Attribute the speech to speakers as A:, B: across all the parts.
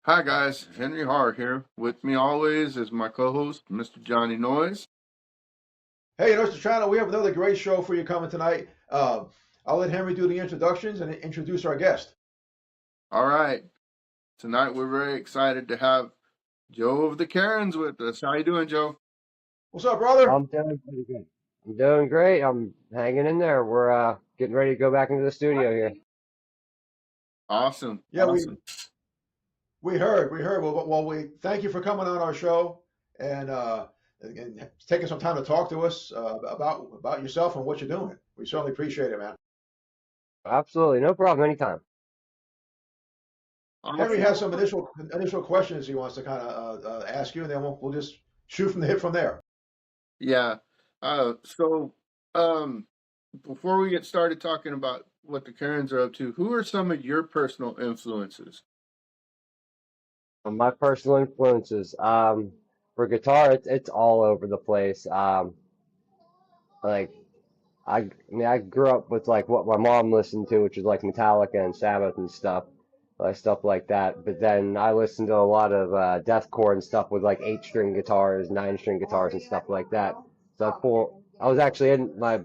A: Hi guys, Henry Har here. With me always is my co-host, Mr. Johnny Noise.
B: Hey, Mr. Channel, we have another great show for you coming tonight. I'll let Henry do the introductions and introduce our guest.
A: All right, tonight we're very excited to have Joe of the Karens with us. How you doing, Joe?
B: What's up, brother?
C: I'm doing pretty good. I'm doing great. I'm hanging in there. We're getting ready to go back into the studio here.
A: Awesome,
B: Yeah, we
A: awesome.
B: we heard, we heard. Well, we thank you for coming on our show and taking some time to talk to us about yourself and what you're doing. We certainly appreciate it, man.
C: Absolutely, no problem. Anytime.
B: Henry
A: Awesome.
B: has some initial questions he wants to kind of ask you, and then we'll just shoot from the hip from there.
A: Yeah. So, um, before we get started talking about what the Karens are up to, who are some of your personal influences?
C: My personal influences. For guitar, it's all over the place. Like I grew up with like what my mom listened to, which is like Metallica and Sabbath and stuff, like stuff like that. But then I listened to a lot of deathcore and stuff with like 8-string guitars, 9-string guitars and stuff like that. So I was actually in my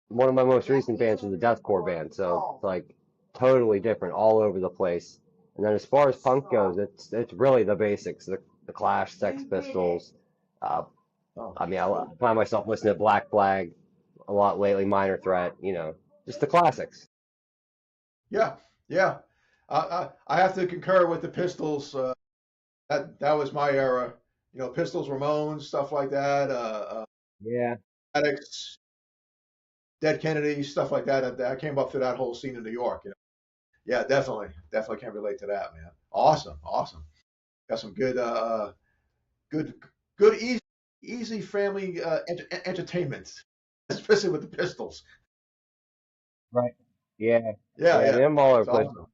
C: one of my most recent bands was a deathcore band, so it's like totally different, all over the place. And then as far as punk goes, it's really the basics, the Clash, Sex Pistols. Uh,
B: Oh,
C: I mean, I find myself listening to Black Flag a lot lately, Minor Threat, just the classics.
B: yeah, yeah. I have to concur with the Pistols. That was my era. You know, Pistols, Ramones, stuff like that.
C: Yeah,
B: Addicts, Dead Kennedy, stuff like that. I came up through that whole scene in New York. You know? Yeah, definitely can relate to that, man. Awesome, awesome. Got some good, good, easy family entertainment, especially with the Pistols.
C: right. Yeah,
B: Yeah,
C: yeah. I
B: yeah,
C: mean, I'm all over
B: it's
C: the place.
B: awesome.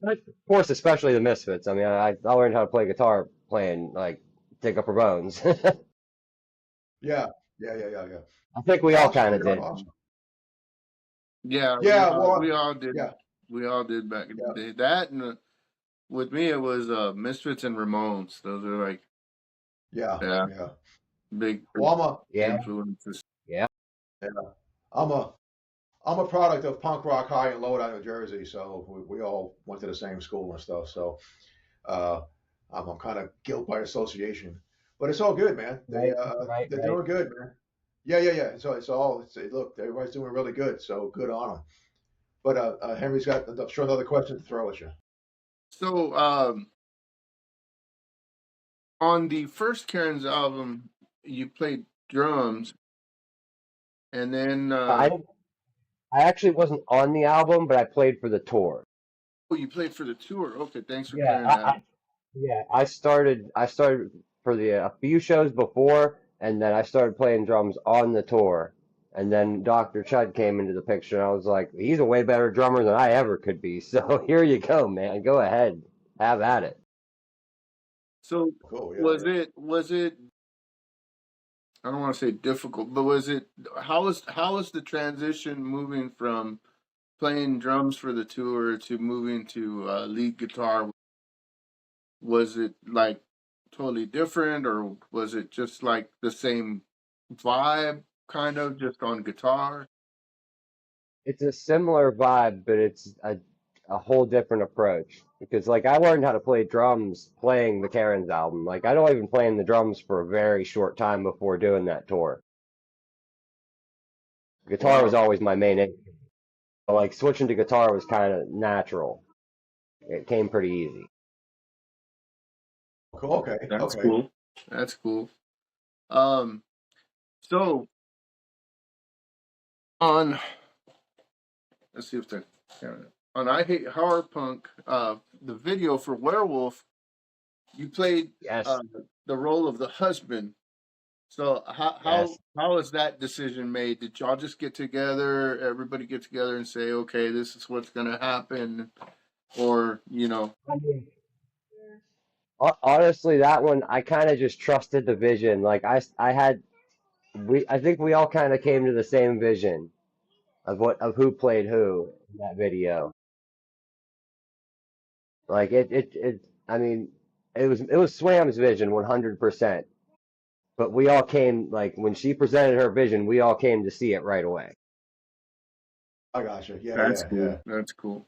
C: Of course, especially the Misfits. I mean, I learned how to play guitar playing like Take Up Her Bones.
B: Yeah, yeah.
C: I think we all
B: Awesome,
C: kind of
B: man.
C: did.
B: Awesome.
A: Yeah,
B: Yeah, well,
A: we all did.
B: yeah,
A: We all did back in the
B: yeah,
A: day. That and with me, it was Misfits and Ramones. Those are like,
B: yeah,
A: yeah,
B: yeah.
A: big
B: Well,
C: Yeah,
A: influences.
C: yeah.
B: yeah, I'm a I'm a product of punk rock high in Lodi, New Jersey, so we all went to the same school and stuff. So uh, I'm kind of guilt by association, but it's all good, man.
C: Right, right,
B: They're
C: right.
B: doing good, man. Yeah. So look, everybody's doing really good, so good on them. But Henry's got, I'm sure, another question to throw at you.
A: So, on the first Karen's album, you played drums, and then
C: I didn't, I actually wasn't on the album, but I played for the tour.
A: oh, you played for the tour. Okay, thanks for
C: Yeah,
A: clearing that.
C: yeah. I started for the a few shows before, and then I started playing drums on the tour. And then Dr. Chud came into the picture, and I was like, he's a way better drummer than I ever could be. So here you go, man. Go ahead, have at it.
A: So,
B: Cool.
A: was it? I don't want to say difficult, but was it? How was the transition moving from playing drums for the tour to moving to lead guitar? Was it like totally different, or was it just like the same vibe, kind of just on guitar?
C: It's a similar vibe, but it's a whole different approach. Because like I learned how to play drums playing the Karen's album. Like I'd only been playing the drums for a very short time before doing that tour. Guitar was
A: Wow,
C: always my main instrument. So, like switching to guitar was kind of natural. It came pretty easy.
B: Cool. Okay.
A: that's
B: Okay.
A: cool. That's cool. Um, so on, let's see if the on I Hate Horror Punk, the video for Werewolf, you played
C: Yes,
A: uh, the role of the husband. So
C: yes.
A: how is that decision made? Did y'all just get together, everybody get together and say, okay, this is what's gonna happen, or
C: I mean, honestly, that one I kind of just trusted the vision. Like I think we all kind of came to the same vision of who played who in that video. Like it. I mean. it was Swam's vision 100%. But we all came, like, when she presented her vision, we all came to see it right away.
B: I gotcha. Yeah,
A: That's
B: yeah,
A: cool.
B: yeah.
A: That's cool.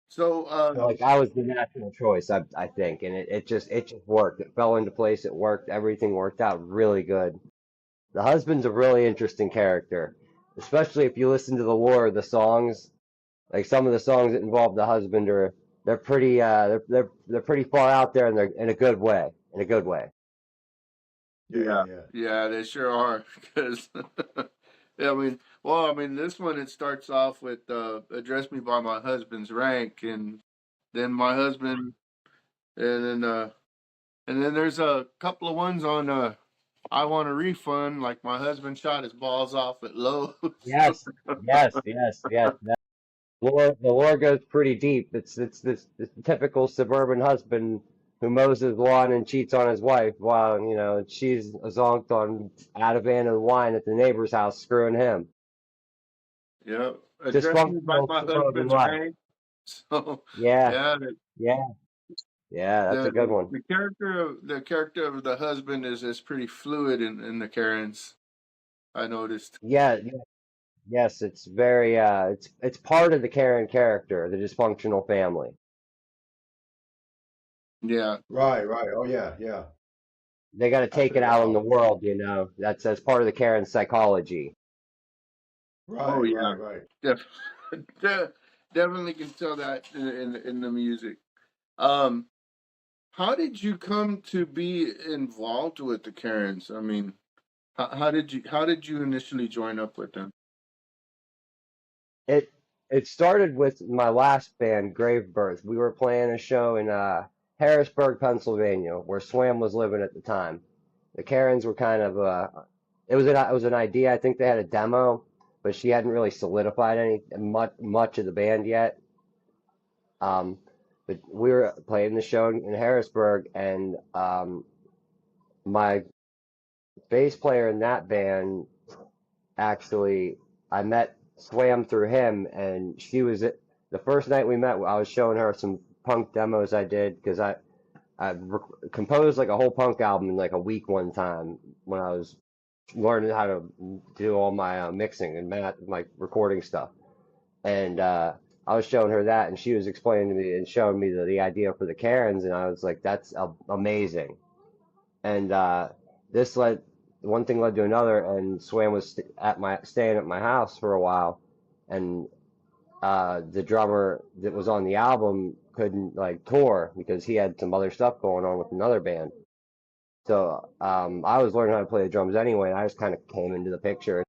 A: So,
C: So, like, I was the natural choice, I think, and it just worked. It fell into place. It worked. Everything worked out really good. The husband's a really interesting character, especially if you listen to the lore of the songs. Like some of the songs that involve the husband are they're pretty they're pretty far out there, and they're in a good way. In a good way.
B: Yeah, yeah,
A: yeah,
B: yeah.
A: yeah, they sure are. Because, yeah, I mean, this one it starts off with "Address Me by My Husband's Rank," and then my husband, and then there's a couple of ones on "I Want a Refund," like my husband shot his balls off at Lowe's.
C: Yes, yes, yes, yes. The lore goes pretty deep. It's this typical suburban husband who mows his lawn and cheats on his wife while she's zonked on Ativan and wine at the neighbor's house, screwing him.
A: Yeah, "Address Me by
C: Dysfunctional
A: My
C: suburban
A: Husband's
C: life.
A: Rank." So,
C: Yeah,
A: yeah,
C: yeah, yeah. That's a good
A: the
C: one.
A: the character of the husband is pretty fluid in the Karens. I noticed.
C: Yeah, yes. It's very it's part of the Karen character, the dysfunctional family.
A: Yeah,
B: Right, right. Oh yeah, yeah.
C: They got to
B: That's
C: take
B: pretty
C: it out on the
B: wild.
C: world. That's part of the Karen psychology.
A: oh
B: Right,
A: yeah,
B: right, right.
A: def- de- definitely can tell that in the music. Um, how did you come to be involved with the Karens? I mean, how did you initially join up with them?
C: It it started with my last band, Grave Birth. We were playing a show in Harrisburg, Pennsylvania, where Swam was living at the time. The Karens were kind of it was an idea. I think they had a demo, but she hadn't really solidified much of the band yet. Um, but we were playing the show in Harrisburg, and my bass player in that band actually, I met Swam through him, and she was the first night we met. I was showing her some punk demos I did because composed like a whole punk album in like a week one time when I was learning how to do all my mixing and like recording stuff. And I was showing her that, and she was explaining to me and showing me the idea for the Karens, and I was like, "That's amazing." And this led one thing led to another, and Swam was staying at my house for a while, and the drummer that was on the album couldn't like tour because he had some other stuff going on with another band. So I was learning how to play the drums anyway, and I just kind of came into the picture.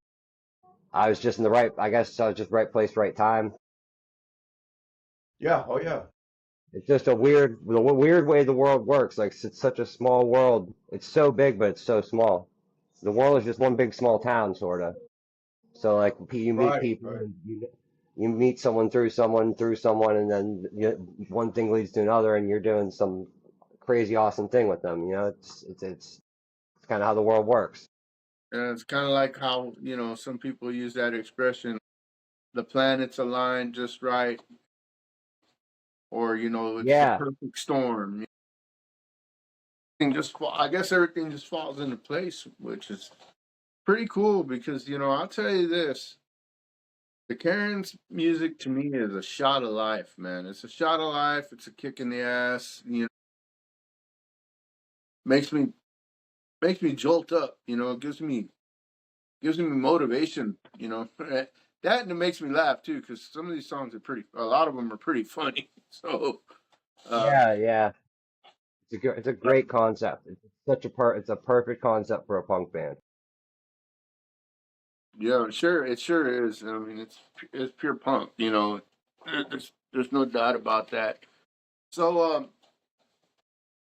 C: I was just in the right, I guess I was just right place, right time.
B: Yeah, oh yeah.
C: It's just the weird way the world works. Like it's such a small world. It's so big, but it's so small. The world is just one big small town, sort of. So like you meet
B: Right,
C: people,
B: right.
C: and you meet someone through someone, and then one thing leads to another, and you're doing some crazy awesome thing with them. It's kind of how the world works.
A: And it's kind of like how some people use that expression, "The planets align just right," or "It's the
C: Yeah,
A: perfect storm." I guess everything just falls into place, which is pretty cool because I'll tell you this: the Karen's music to me is a shot of life, man. It's a shot of life. It's a kick in the ass. Makes me makes me jolt up. It gives me motivation. That, and it makes me laugh too because some of these songs a lot of them are pretty funny. So, uh,
C: yeah, yeah. It's a great concept. It's a perfect concept for a punk band.
A: yeah, sure, it sure is. I mean, it's pure punk. There's no doubt about that. So,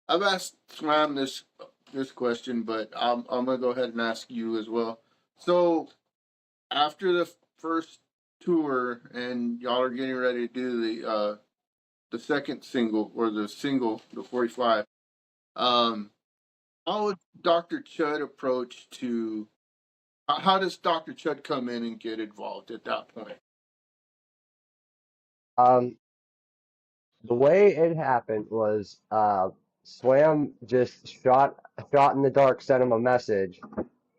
A: I've asked Slam this question, but I'm gonna go ahead and ask you as well. So, after the first tour, and y'all are getting ready to do the second single or the single, the 45. Um, how would Dr. Chud approach to? How does Dr. Chud come in and get involved at that point?
C: Um, the way it happened was Swam just shot in the dark, sent him a message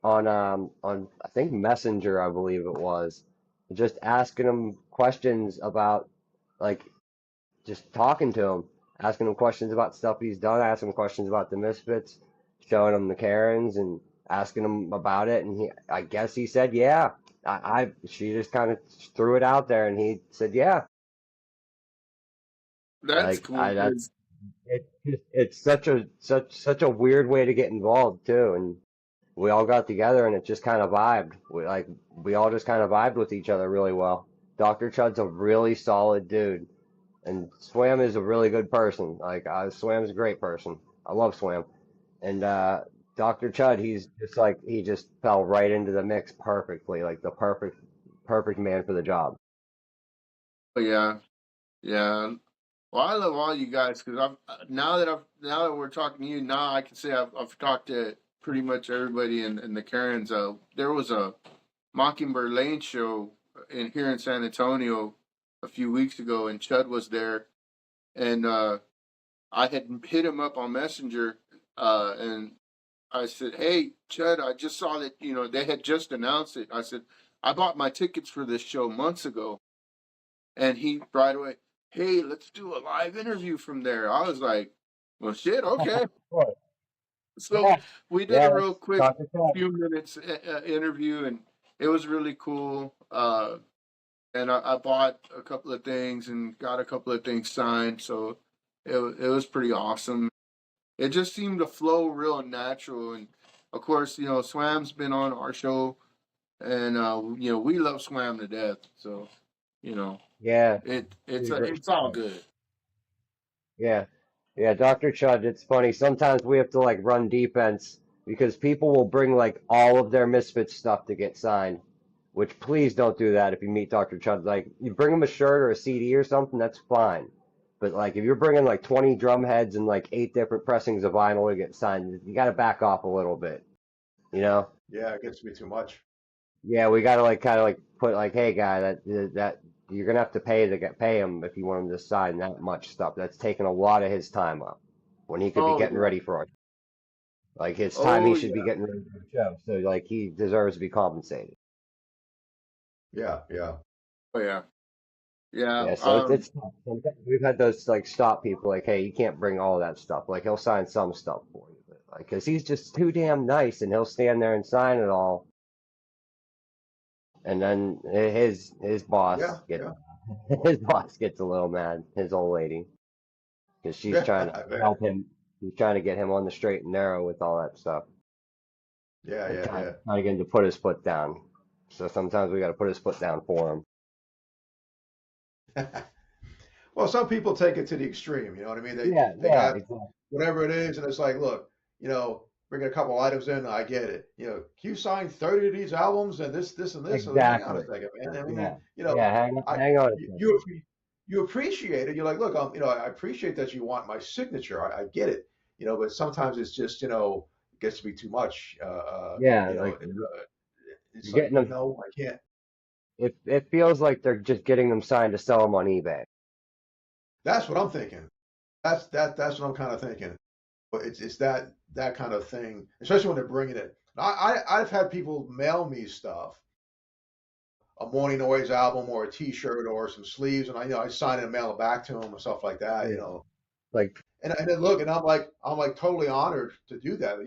C: on I think Messenger, I believe it was, just asking him questions about like just talking to him, asking him questions about stuff he's done, asking him questions about the Misfits, showing him the Karens, and asking him about it. And I guess he said, yeah. She just kind of threw it out there, and he said, yeah.
A: That's
C: Like,
A: cool. 'Cause
C: it's such a weird way to get involved too. And we all got together, and it just kind of vibed. We all just kind of vibed with each other really well. Dr. Chud's a really solid dude. And Swam is a really good person. Swam's a great person. I love Swam. And Dr. Chud, he's just like he just fell right into the mix perfectly, like the perfect man for the job.
A: yeah, yeah. Well, I love all you guys because now that we're talking to you now, I can say I've talked to pretty much everybody in the Karens. There was a Mockingbird Lane show in here in San Antonio a few weeks ago, and Chud was there, and I had hit him up on Messenger, and I said, "Hey, Chud, I just saw that they had just announced it." I said, "I bought my tickets for this show months ago," and he right away, "Hey, let's do a live interview from there." I was like, "Well, shit, okay."
C: Cool.
A: So
C: Yeah,
A: we did
C: yeah,
A: a
C: that's
A: real quick
C: Dr. Chud.
A: few minutes interview, and it was really cool. And I bought a couple of things and got a couple of things signed, so it was pretty awesome. It just seemed to flow real natural, and of course, Swam's been on our show, and we love Swam to death. So you know,
C: Yeah,
A: it's
C: he's a great
A: it's all
C: guy.
A: good.
C: Yeah, yeah, Dr. Chud. It's funny. Sometimes we have to like run defense because people will bring like all of their Misfits stuff to get signed. Which please don't do that if you meet Dr. Chud. Like you bring him a shirt or a CD or something, that's fine. But like if you're bringing like 20 drum heads and like 8 different pressings of vinyl to get signed, you got to back off a little bit, you know?
B: Yeah, it gets to be too much.
C: Yeah, we got to like kind of like put like, hey guy, that you're gonna have to pay him if you want him to sign that much stuff. That's taking a lot of his time up when he could be
A: Oh
C: getting
A: yeah,
C: ready for it. Like his time, he
A: oh
C: should be
A: yeah,
C: getting ready for the show. So like he deserves to be compensated.
B: Yeah, yeah.
A: oh yeah, yeah.
C: Yeah, so it's tough. Sometimes we've had those like stop people like, hey, you can't bring all that stuff. Like he'll sign some stuff for you, but like, cause he's just too damn nice, and he'll stand there and sign it all, and then his boss
B: Yeah,
C: gets
B: yeah.
C: his boss gets a little mad, his old lady, because she's
B: Yeah,
C: trying
B: I
C: to
B: bet.
C: help him. She's trying to get him on the straight and narrow with all that stuff,
B: Yeah,
C: like
B: yeah,
C: trying to get him to put his foot down. So sometimes we got to put his foot down for him.
B: yeah. Well, some people take it to the extreme. You know what I mean?
C: Yeah,
B: They
C: yeah,
B: got
C: exactly.
B: whatever it is, and it's like, look, bring a couple items in, I get it. Can you sign 30 of these albums and this and this? So hang on a
C: Exactly.
B: second, man. I mean,
C: Yeah, yeah.
B: I
C: Hang on a
B: you
C: second.
B: you, you appreciate it. You're like, look, I appreciate that you want my signature. I get it. But sometimes it's just, it gets to be too much.
C: Yeah,
B: You know,
C: like
B: it,
C: you're
B: it's like,
C: getting them.
B: no, I can't.
C: It feels like they're just getting them signed to sell them on eBay.
B: That's what I'm thinking. That's what I'm kind of thinking. But it's that kind of thing, especially when they're bringing it. I've had people mail me stuff, a Morning Noise album or a T-shirt or some sleeves, and I sign it and mail it back to them and stuff like that.
C: Yeah. Like,
B: And then look, and I'm like totally honored to do that.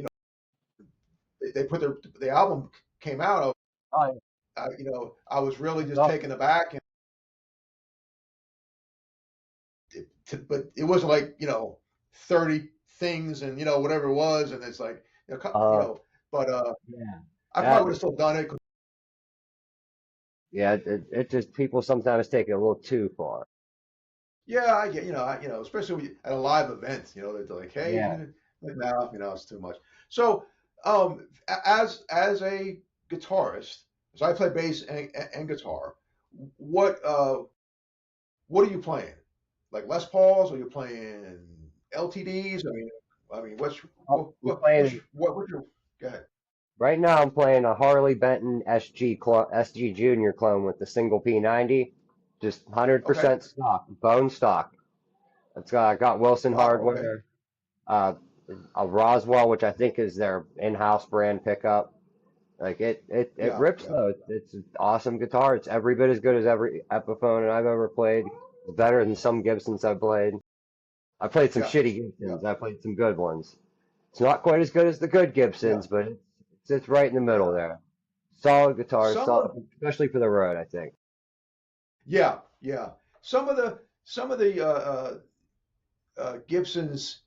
B: They put the album came out.
C: oh,
B: I was really just
C: no,
B: taken aback, and but it wasn't like 30 things and whatever it was, and it's like
C: uh,
B: but
C: yeah,
B: I probably
C: that,
B: would have still done it.
C: yeah, it just people sometimes take it a little too far.
B: Yeah, I get, especially at a live event, they're like,
C: Yeah.
B: hey, like, no, it's too much. So, as a guitarist, so I play bass and guitar. What uh, what are you playing? Like Les Pauls, or you playing LTDs? I mean,
C: Oh, I'm playing
B: what's your? Go ahead.
C: right now. I'm playing a Harley Benton SG Junior clone with the single P90, just
B: Okay.
C: 100% stock, bone stock. I got Wilson
B: Wow. Okay.
C: hardware. uh, a Roswell, which I think is their in-house brand pickup. Like it
B: Yeah,
C: rips
B: yeah,
C: though. It's an awesome guitar. It's every bit as good as every Epiphone I've ever played. It's better than some Gibsons I've played. I played some
B: yeah,
C: shitty
B: yeah,
C: Gibsons. I played some good ones. It's not quite as good as the good
B: yeah,
C: Gibsons, but it's right in the middle
B: yeah.
C: there. Solid guitars,
B: Some of
C: solid, especially for the road, I think.
B: Yeah, yeah. Some of the Gibsons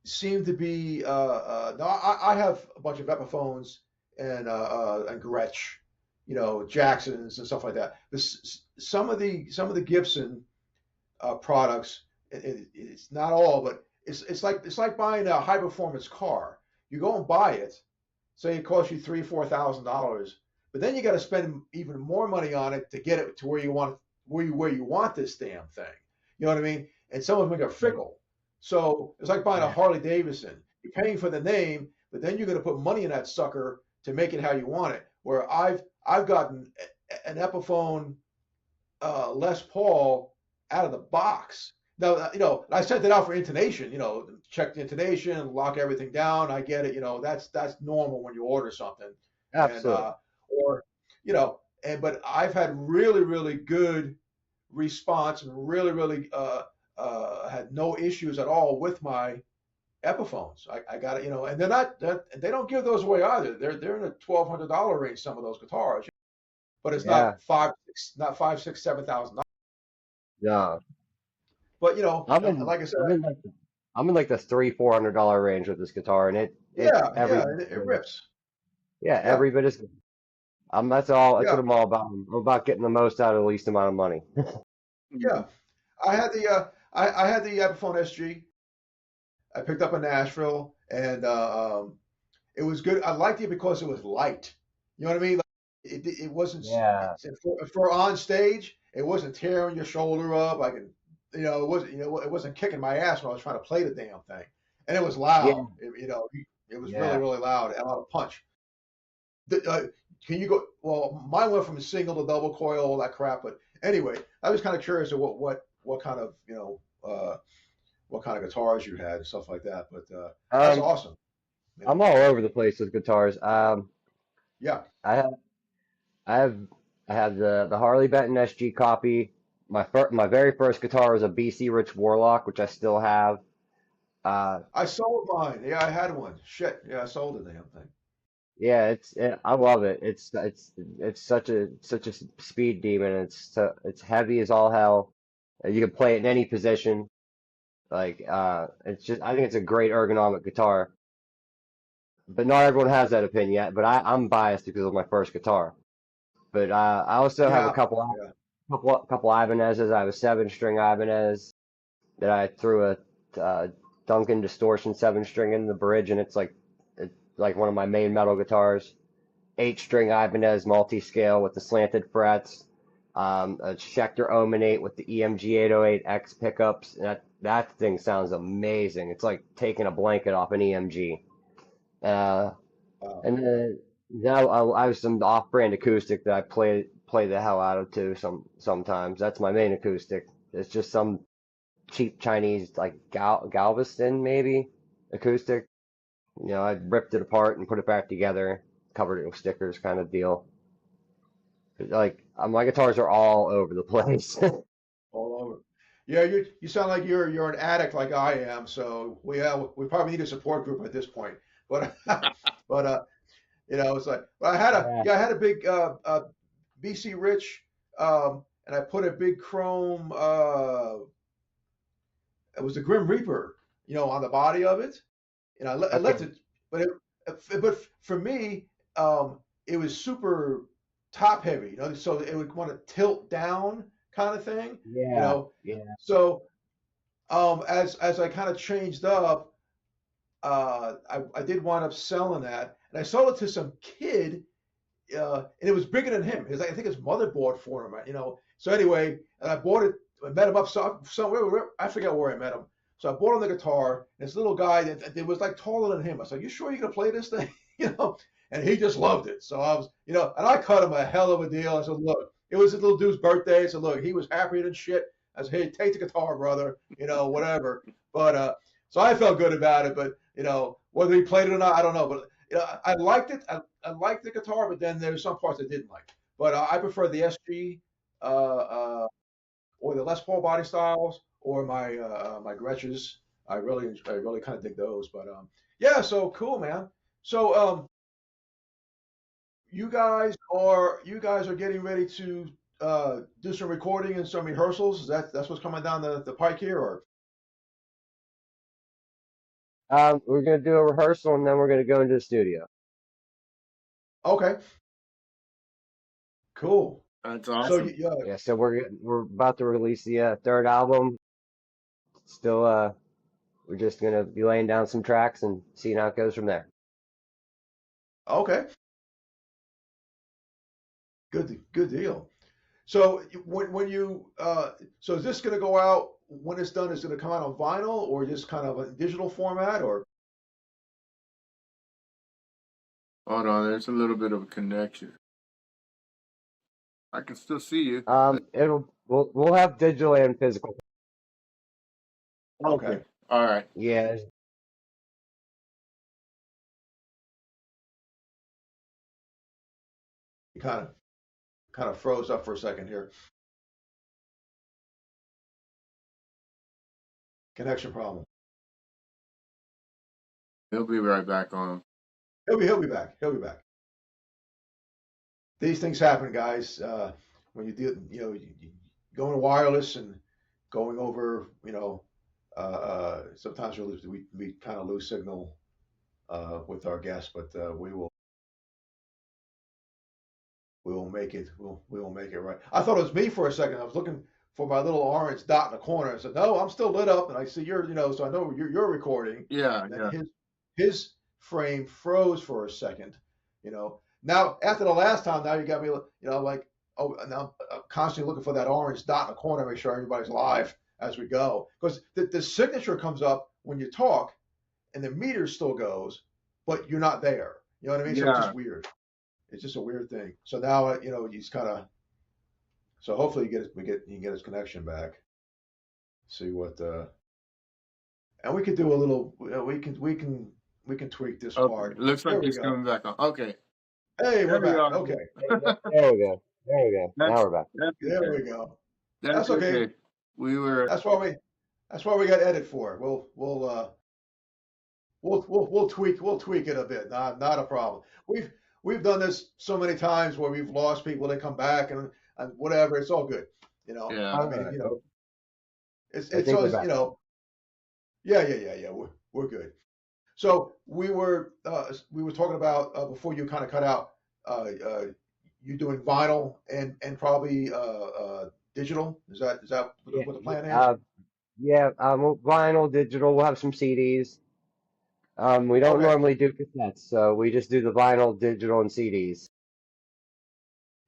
B: seem to be. No, I have a bunch of Epiphones and Gretsch, Jacksons and stuff like that. But some of the Gibson products, it's not all, but it's like buying a high performance car. You go and buy it, say it costs you $3,000-4,000, but then you got to spend even more money on it to get it to where you want this damn thing. You know what I mean? And some of them are fickle. So it's like buying a
C: Yeah.
B: Harley Davidson. You're paying for the name, but then you're going to put money in that sucker to make it how you want it. Where I've gotten an Epiphone Les Paul out of the box. Now, I sent it out for intonation. Check the intonation, lock everything down. I get it. That's normal when you order something, and
C: Absolutely.
B: or but I've had really really good response and really really had no issues at all with my Epiphones. I got it. And they don't give those away either. They're in the $1,200 range. Some of those guitars, but it's
C: Yeah.
B: not five, six, $7,000.
C: No.
B: But
C: I'm in
B: like I said,
C: I'm in like the I'm in like the $300-400 range with this guitar, and it's
B: yeah,
C: every
B: yeah,
C: bit
B: it
C: good.
B: rips.
C: Yeah,
B: Yeah,
C: every bit is good. That's all. That's what
B: yeah,
C: I'm all about. I'm about getting the most out of the least amount of money.
B: yeah. I had the Epiphone SG. I picked up in Nashville, and it was good. I liked it because it was light. You know what I mean? Like, it wasn't
C: Yeah.
B: for on stage. It wasn't tearing your shoulder up. I could, it wasn't kicking my ass when I was trying to play the damn thing, and it was
C: Yeah.
B: loud. It was really
C: Yeah.
B: really loud and a lot of punch. Can you go? Well, mine went from single to double coil, all that crap. But anyway, I was kind of curious of what kind of what kind of guitars you had and stuff like that. But that's
C: Um,
B: awesome.
C: I'm all over the place with guitars.
B: Yeah,
C: I have I have I have the Harley Benton SG copy. My very first guitar was a BC Rich Warlock, which I still have. Uh,
B: I sold mine. Yeah, I had one. Shit. Yeah, I sold the damn thing.
C: yeah, I love it. It's such a speed demon. It's heavy as all hell. You can play it in any position. Like it's just I think it's a great ergonomic guitar. But not everyone has that opinion yet. But I'm biased because of my first guitar. But I also have a
B: Yeah,
C: couple
B: yeah.
C: couple Ibanez's. I have a 7-string Ibanez that I threw a Duncan Distortion 7-string in the bridge, and it's like one of my main metal guitars. 8-string Ibanez multi-scale with the slanted frets. A Schecter Omen 8 with the EMG 808X pickups. And that thing sounds amazing. It's like taking a blanket off an EMG. Uh,
B: Wow.
C: and then now I have some off-brand acoustic that I play the hell out of too. Sometimes that's my main acoustic. It's just some cheap Chinese like Galveston maybe acoustic. I ripped it apart and put it back together, covered it with stickers, kind of deal. Like my guitars are all over the place.
B: All over. Yeah, you sound like you're an addict like I am. So we probably need a support group at this point. But but it's like, but
C: Yeah.
B: I had a big BC Rich, and I put a big chrome. It was a Grim Reaper, on the body of it, and I left
C: Okay.
B: it. But for me, it was super top heavy, so it would want to tilt down kind of thing, you
C: Yeah.
B: know.
C: Yeah.
B: So as I kind of changed up, I did wind up selling that, and I sold it to some kid, and it was bigger than him. I think his mother bought for him, So anyway, and I bought it. I met him up somewhere. I forget where I met him. So I bought him the guitar. And this little guy that was like taller than him. I said, "You sure you're gonna play this thing?" you know. And he just loved it. So I was, and I cut him a hell of a deal. I said, "Look, it was this little dude's birthday." I said, "Look, he was happier than shit." I said, "Hey, take the guitar, brother. Whatever." But So I felt good about it, but whether he played it or not, I don't know. But I liked it. I liked the guitar, but then there's some parts I didn't like. But I prefer the SG uh, uh, or the Les Paul body styles or my Gretsch's. I really kind of dig those. But yeah, so cool, man. So you guys are getting ready to do some recording and some rehearsals. That's what's coming down the pike here, or
C: We're gonna do a rehearsal and then we're gonna go into the studio.
B: okay, cool.
A: That's
B: So
A: awesome.
C: Yeah, so we're about to release the third album. Still, we're just gonna be laying down some tracks and seeing how it goes from there.
B: okay, good deal. So when you so is this going to go out when it's done? Is it going to come out on vinyl or just kind of a digital format or?
A: Hold on, there's a little bit of a connection. I can still see you.
C: We'll have digital and physical.
B: Okay,
A: All right.
C: Yeah,
B: you kind of froze up for a second here. Connection problem.
A: He'll be right back on.
B: He'll be back. He'll be back. These things happen, guys. When you do, going wireless and going over, sometimes we kind of lose signal with our guests, but we will make it. We will make it right. I thought it was me for a second. I was looking for my little orange dot in the corner. I said, "No, I'm still lit up," and I see so I know you're recording.
A: Yeah,
B: And
A: yeah.
B: then his frame froze for a second. Now after the last time, now you got me. Like, oh, now I'm constantly looking for that orange dot in the corner, make sure everybody's live as we go, because the signature comes up when you talk, and the meter still goes, but you're not there. You know what I mean? So it's
A: Yeah.
B: just weird. It's just a weird thing. So now, he's kind of. So hopefully he can get his connection back. See what. And we could do a little. We can tweak this
A: Okay.
B: part.
A: Looks
B: There
A: like
B: we
A: he's
B: go.
A: coming back on. Okay.
B: Hey, we're
A: There we
B: back.
A: are.
B: Okay,
C: there we go. There we go. Now
A: That's
C: we're back.
B: there
A: okay.
B: we go.
A: That's
B: That's okay.
A: okay. We were
B: That's why we got edit for. We'll tweak it a bit. Not a problem. We've done this so many times where we've lost people. They come back and whatever. It's all good.
A: yeah.
B: I mean,
C: Alright,
B: it's
C: I think we're
B: always,
C: back.
B: yeah. We're good. So we were talking about before you kind of cut out. You doing vinyl and probably digital. Is that
C: Yeah,
B: what the plan is?
C: yeah. Vinyl, digital. We'll have some CDs. We don't
B: Okay.
C: normally do cassettes, so we just do the vinyl, digital, and CDs.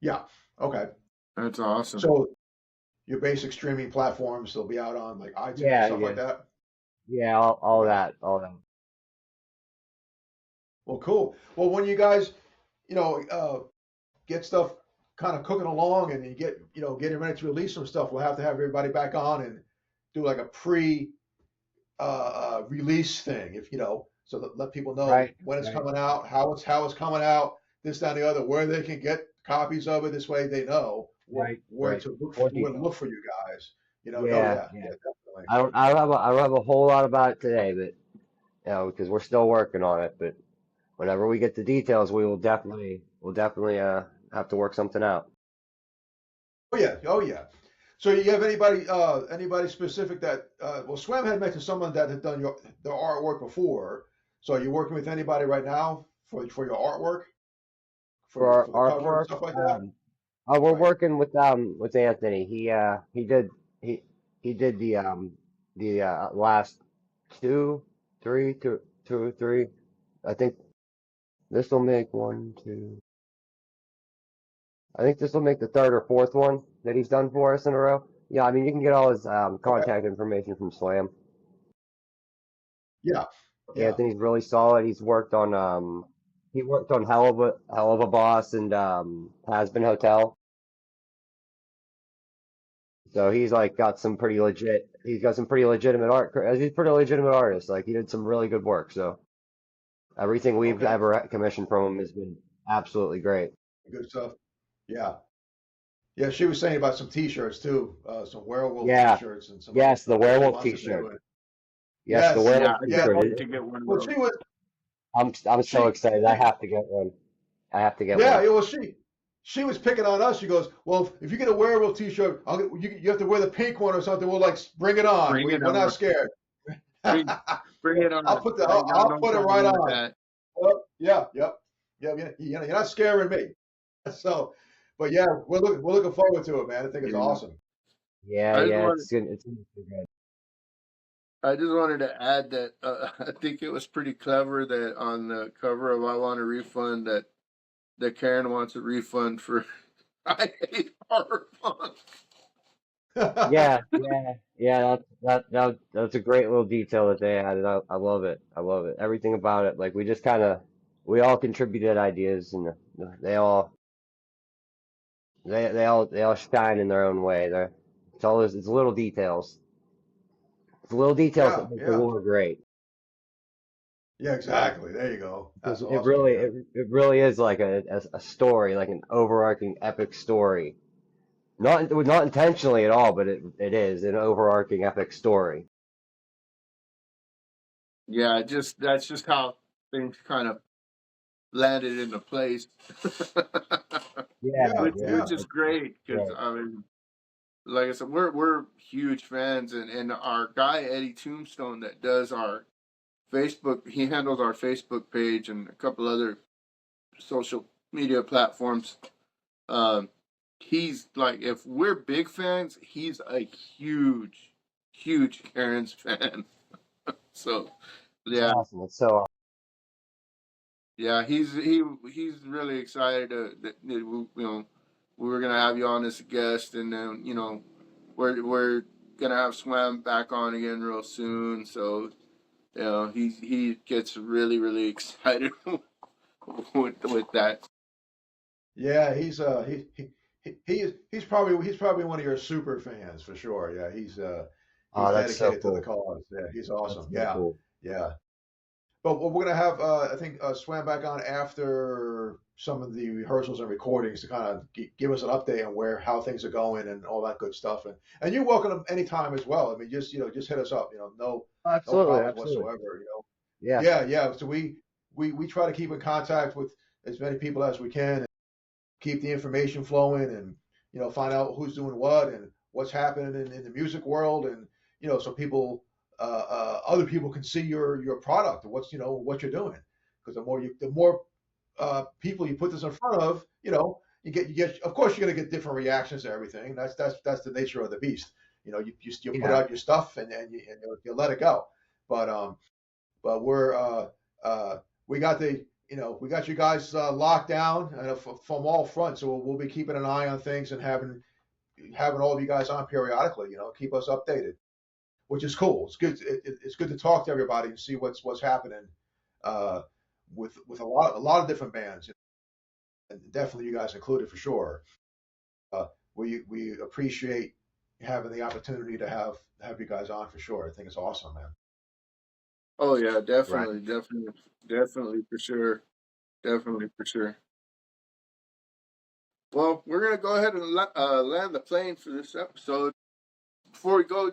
B: Yeah. Okay.
A: That's awesome.
B: So your basic streaming platforms, they'll be out on like iTunes and
C: Yeah,
B: stuff like
C: yeah,
B: that.
C: yeah. All
B: Okay.
C: that, all that.
B: Well, cool. Well, when you guys, get stuff kind of cooking along and you getting ready to release some stuff, we'll have to have everybody back on and do like a release thing, if so that let people know
C: Right,
B: when it's
C: right,
B: coming out, how it's coming out, this, that, and the other, where they can get copies of it. This way, they know where
C: right.
B: to look
C: More
B: where to
C: details.
B: look for you guys. Oh
C: Yeah,
B: yeah,
C: yeah.
B: yeah, definitely.
C: I don't have a whole lot about it today, but because we're still working on it. But whenever we get the details, we'll definitely have to work something out.
B: Oh yeah. So you have anybody specific that well, Swam had mentioned someone that had done the artwork before. So are you working with anybody right now for your artwork,
C: For
B: for the
C: our
B: cover and
C: artwork,
B: stuff like that?
C: we're
B: Right.
C: working with Anthony. He he did the last two, three. I think this will make one, two. I think this will make the third or fourth one that he's done for us in a row. Yeah, I mean you can get all his
B: Okay.
C: contact information from Slam.
B: Yeah. Yeah.
C: Anthony's really solid. He worked on Hell of a Boss and Has Been Hotel. So he's like got some pretty legit. He's got some pretty legitimate art. He's a pretty legitimate artist. Like he did some really good work. So everything we've
B: Okay,
C: ever commissioned from him has been absolutely great.
B: good stuff. Yeah, yeah. She was saying about some T-shirts too, some werewolf
C: Yeah.
B: T-shirts and some other
C: Yes, the
B: stuff that she
C: werewolf
B: wants us to do.
C: T-shirt.
B: It.
C: Yes, the
B: Yes,
A: Yeah,
C: werewolf
A: I
B: yeah.
A: can't
C: T-shirt.
A: wait to get one of
B: Well,
A: those.
B: she was
C: I'm so
B: she.
C: excited. I have to get one. I have to get
B: Yeah,
C: one.
B: it was she was picking on us. She goes, "Well, if you get a werewolf T-shirt, you have to wear the pink one or something. We'll like bring it on.
A: Bring it
B: We're not
A: on.
B: scared.
A: Bring, bring it
B: I'll
A: on.
B: put the
A: I got
B: I'll
A: no
B: put it right
A: problem with
B: on.
A: that.
B: Well, yeah, yep, yeah. You're not scaring me. So, but yeah, we're looking forward to it, man. I think it's
A: Yeah.
B: awesome.
C: Yeah,
A: I just
C: yeah.
A: wanted,
C: It's gonna be good.
A: I just wanted to add that I think it was pretty clever that on the cover of I Want a Refund that Karen wants a refund for I hate horror punk.
C: Yeah, yeah, yeah. That's a great little detail that they added. I love it. I love it. Everything about it. Like we just kind of we all contributed ideas, and they all they all shine in their own way. It's all it's little details. It's little details
B: Yeah,
C: that make the
B: yeah,
C: lore great.
B: yeah. Exactly. There you go.
C: Because
B: That's awesome, man.
C: it really is like a story, like an overarching epic story. Not intentionally at all, but it is an overarching epic story.
A: Yeah, just that's just how things kind of landed into place,
C: Yeah,
B: Yeah,
C: yeah,
A: which
B: yeah.
A: is great because
C: right.
A: I mean, like I said, we're huge fans, and our guy Eddie Tombstone that does our Facebook, he handles our Facebook page and a couple other social media platforms. Um, he's like, if we're big fans, he's a huge Karen's fan. So
C: It's
A: yeah,
C: awesome. It's so
A: yeah, he's really excited that we were gonna have you on as a guest, and then we're gonna have Swam back on again real soon. So he gets really excited with that.
B: Yeah, he's probably one of your super fans for sure. Yeah, he's
C: oh, that's so
B: dedicated to the
C: cool.
B: cause. Yeah, he's
C: That's
B: awesome.
C: so
B: Yeah,
C: cool.
B: yeah. But we're gonna have I think Swam back on after some of the rehearsals and recordings to kind of give us an update on how things are going and all that good stuff. And you're welcome anytime as well. I mean, just hit us up. No
C: Absolutely,
B: problems
C: absolutely.
B: whatsoever.
C: Yeah,
B: Yeah, yeah. So we try to keep in contact with as many people as we can, keep the information flowing, and find out who's doing what and what's happening in the music world, and so people other people can see your product and what you're doing, because the more people you put this in front of, you get of course you're going to get different reactions to everything. That's the nature of the beast. You put
C: yeah.
B: out your stuff, and you let it go. But we got we got you guys locked down from all fronts. So we'll be keeping an eye on things and having all of you guys on periodically. Keep us updated, which is cool. It's good. It's good to talk to everybody and see what's happening uh, with a lot of different bands, and definitely you guys included for sure. Uh, we appreciate having the opportunity to have you guys on for sure. I think it's awesome, man.
A: Oh yeah,
C: Right.
A: definitely for sure, definitely for sure. Well, we're gonna go ahead and land the plane for this episode. Before we go,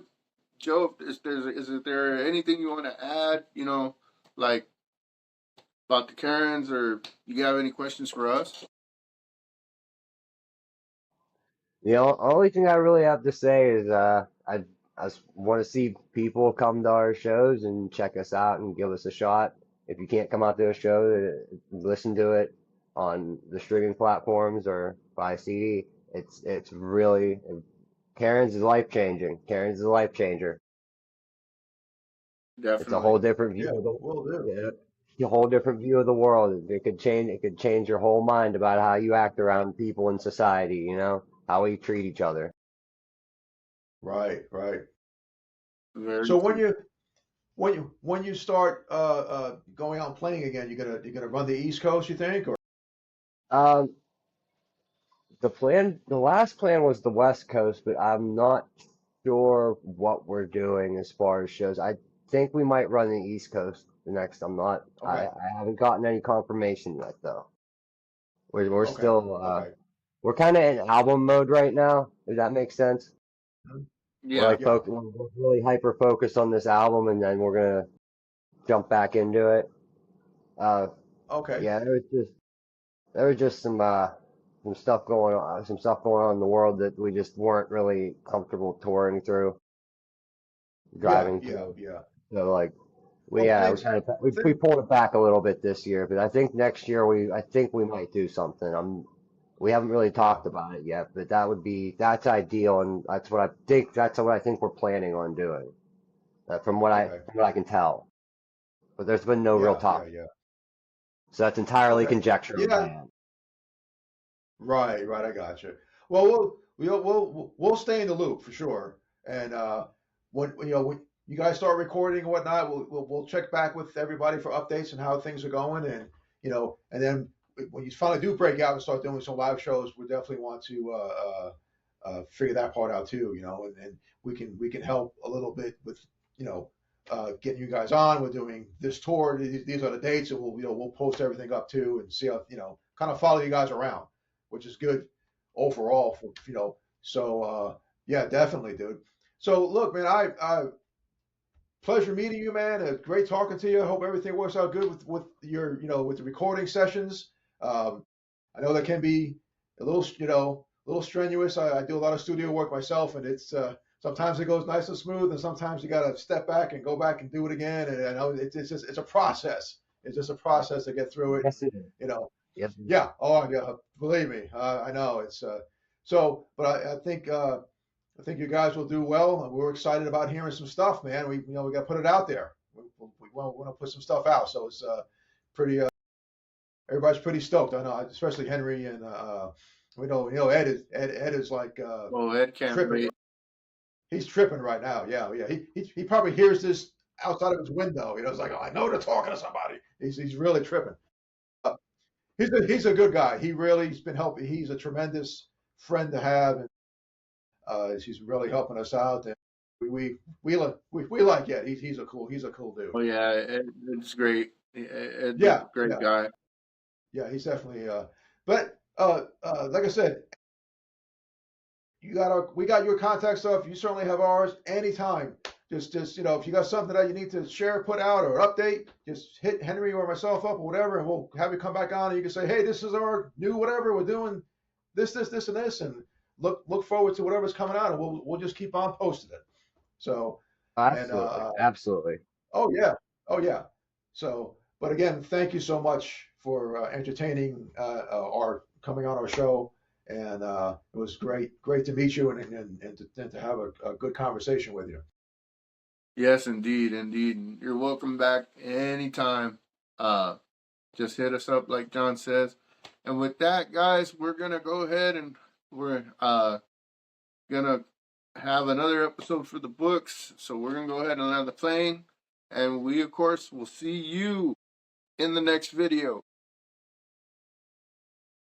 A: Joe, is there anything you want to add? Like about the Karens, or you have any questions for us?
C: The only thing I really have to say is I just want to see people come to our shows and check us out and give us a shot. If you can't come out to a show, listen to it on the streaming platforms or buy a CD. It's really Karen's is life changing. Karen's is a life changer. It's a
A: Definitely.
C: whole different
B: Yeah,
C: view of
B: we'll do.
C: yeah, a whole different view of the world. It could change your whole mind about how you act around people in society, how we treat each other.
B: Right, right.
A: Very
B: So
A: true.
B: when you start going out and playing again, you're gonna run the East Coast, you think, or
C: Um, The last plan was the West Coast, but I'm not sure what we're doing as far as shows. I think we might run the East Coast the next.
B: Okay.
C: I haven't gotten any confirmation yet though. We're
B: Okay.
C: still,
B: Okay.
C: we're kind of in album mode right now. Does that make sense?
B: Mhm.
C: We're
A: Yeah.
C: like
B: Yeah.
C: we're really hyper focused on this album, and then we're gonna jump back into it. Uh,
B: Okay.
C: yeah, there was just some stuff going on in the world that we just weren't really comfortable touring through,
B: Yeah.
C: driving
B: Yeah.
C: through.
B: Yeah.
C: So like
B: Well,
C: we kind of we
B: things,
C: pulled it back a little bit this year, but I think next year I think we might do something. We haven't really
B: yeah.
C: talked about it yet, but that's ideal, and that's what I think we're planning on doing.
B: Okay.
C: From what I can tell, but there's been no real
B: Yeah. Yeah.
C: talk,
B: Yeah.
C: so that's entirely
B: Okay.
C: conjecture on my
B: Yeah.
C: end.
B: Right. Right. I got you. Well, we'll stay in the loop for sure. And when you guys start recording and whatnot, we'll check back with everybody for updates and how things are going. And and then when you finally do break out and start doing some live shows, we definitely want to figure that part out too. And we can help a little bit with getting you guys on. We're doing this tour. These are the dates, and we'll post everything up too, and see how kind of follow you guys around, which is good overall for So yeah, definitely, dude. So look, man, I pleasure meeting you, man. Great talking to you. I hope everything works out good with your with the recording sessions. Um, I know that can be a little a little strenuous. I do a lot of studio work myself, and it's sometimes it goes nice and smooth, and sometimes you got to step back and go back and do it again. And I know it's a process. It's just a process to get through it.
C: Yes, it is.
B: You know,
C: Yes,
B: yeah. Oh, yeah. Believe me, I know it's so. But I think you guys will do well, and we're excited about hearing some stuff, man. We got to put it out there. We want to put some stuff out, so it's pretty. Everybody's pretty stoked. I know, especially Henry and we know Ed is like
A: Oh, Ed can't
B: tripping.
A: wait.
B: He's tripping right now. Yeah, yeah. He probably hears this outside of his window. It's like, oh, I know they're talking to somebody. He's really tripping. Uh, he's a good guy. He's been helping. He's a tremendous friend to have, and he's really helping us out. And we like Ed. He's a cool dude.
A: Oh yeah, Ed's great. Ed's a
B: Yeah,
A: great
B: yeah,
A: guy.
B: yeah. He's definitely. But like I said, we got your contact stuff. You certainly have ours. Anytime. Just if you got something that you need to share, put out, or update, just hit Henry or myself up or whatever, and we'll have you come back on, and you can say, hey, this is our new whatever. We're doing this, and this, and look forward to whatever's coming out, and we'll just keep on posting it. So and
C: absolutely, absolutely.
B: oh yeah, oh yeah. So, but again, thank you so much for entertaining our coming on our show, and it was great to meet you and to have a good conversation with you.
A: Yes, indeed, indeed. You're welcome back anytime. Just hit us up, like John says. And with that, guys, we're gonna go ahead and we're gonna have another episode for the books. So we're gonna go ahead and land the plane, and we of course will see you in the next video.